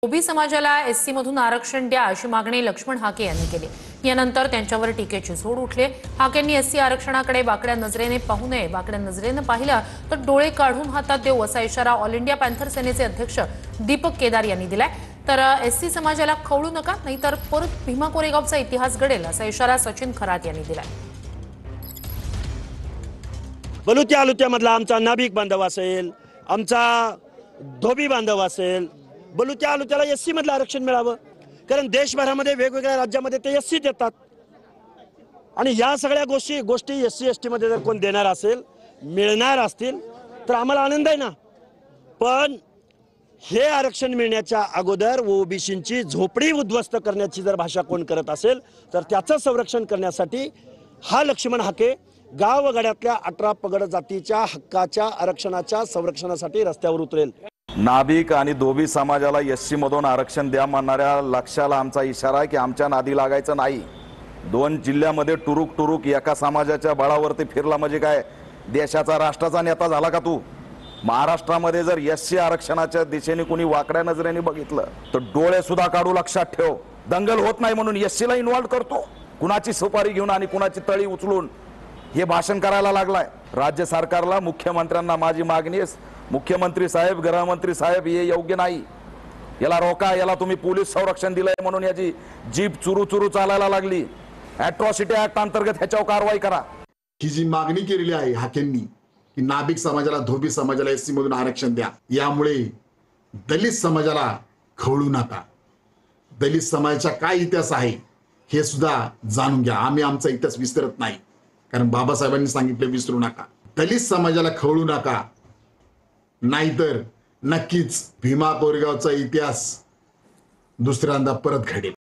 ओबी समाजाला एससी मधून आरक्षण द्या अशी मागणी लक्ष्मण हाके यांनी केली। यानंतर त्यांच्यावर टीकेची झोड उठली। हाकेंनी एससी आरक्षणाकडे वाकड्या नजरेने पाहू नये, वाकड्या नजरेने पाहिलं तर डोळे काढून हातात देऊ असा इशारा ऑल इंडिया पॅन्थर सेनेचे अध्यक्ष दीपक केदार यांनी दिलाय। तर एससी समाजाला खवळू नका, नाहीतर परत भीमा कोरेगावचा इतिहास घडेल असा इशारा सचिन खरात यांनी दिलाय। बलुत्या आलुत्यामधला आमचा नाभिक बांधव असेल, आमचा धोबी बांधव असेल, बलुत्या आलुत्याला एससी मधलं आरक्षण मिळावं, कारण देशभरामध्ये वेगवेगळ्या राज्यामध्ये ते एससी देतात आणि या सगळ्या गोष्टी एससी एसटी मध्ये जर कोण देणार असेल, मिळणार असतील तर आम्हाला आनंद आहे ना। पण हे आरक्षण मिळण्याच्या अगोदर ओबीसींची झोपडी उद्ध्वस्त करण्याची जर भाषा कोण करत असेल तर त्याचं संरक्षण करण्यासाठी हा लक्ष्मण हाके गावगाड्यातल्या 18 पगड जातीच्या हक्काच्या आरक्षणाच्या संरक्षणासाठी रस्त्यावर उतरेल। नाभिक आणि धोबी समाजाला एससी मधून आरक्षण द्या म्हणणाऱ्या लक्षाला आमचा इशारा आहे की आमच्या नादी लागायचं नाही। 2 जिल्ह्यामध्ये टुरुक एका समाजाच्या बळावरती फिरला म्हणजे काय देशाचा राष्ट्राचा नेता झाला का तू? महाराष्ट्रामध्ये जर एससी आरक्षणाच्या दिशेने कोणी वाकड्या नजरेने बघितलं तर डोळे सुद्धा काढू, लक्षात ठेव। दंगल होत नाही म्हणून एससीला इन्व्हॉल्व करतो, कुणाची सुपारी घेऊन आणि कुणाची तळी उचलून हे भाषण करायला लागलाय। राज्य सरकारला, मुख्यमंत्र्यांना माझी मागणी आहे, मुख्यमंत्री साहेब, गृहमंत्री साहेब, हे योग्य नाही, याला रोका। याला तुम्ही पोलीस संरक्षण दिलंय म्हणून याची जीप चुरू चालायला लागली। अॅट्रॉसिटी ऍक्ट अंतर्गत ह्याच्यावर कारवाई करा। ही जी मागणी केलेली आहे हाकेंनी की नाभिक समाजाला, धोबी समाजाला एससी मधून आरक्षण द्या, यामुळे दलित समाजाला खवळू नका। दलित समाजाचा काय इतिहास आहे हे सुद्धा जाणून घ्या। आम्ही आमचा इतिहास विसरत नाही, कारण बाबासाहेबांनी सांगितलं विसरू नका। दलित समाजाला खवळू नका, नाहीतर नक्कीच भीमा कोरेगावचा इतिहास दुसऱ्यांदा परत घडेल।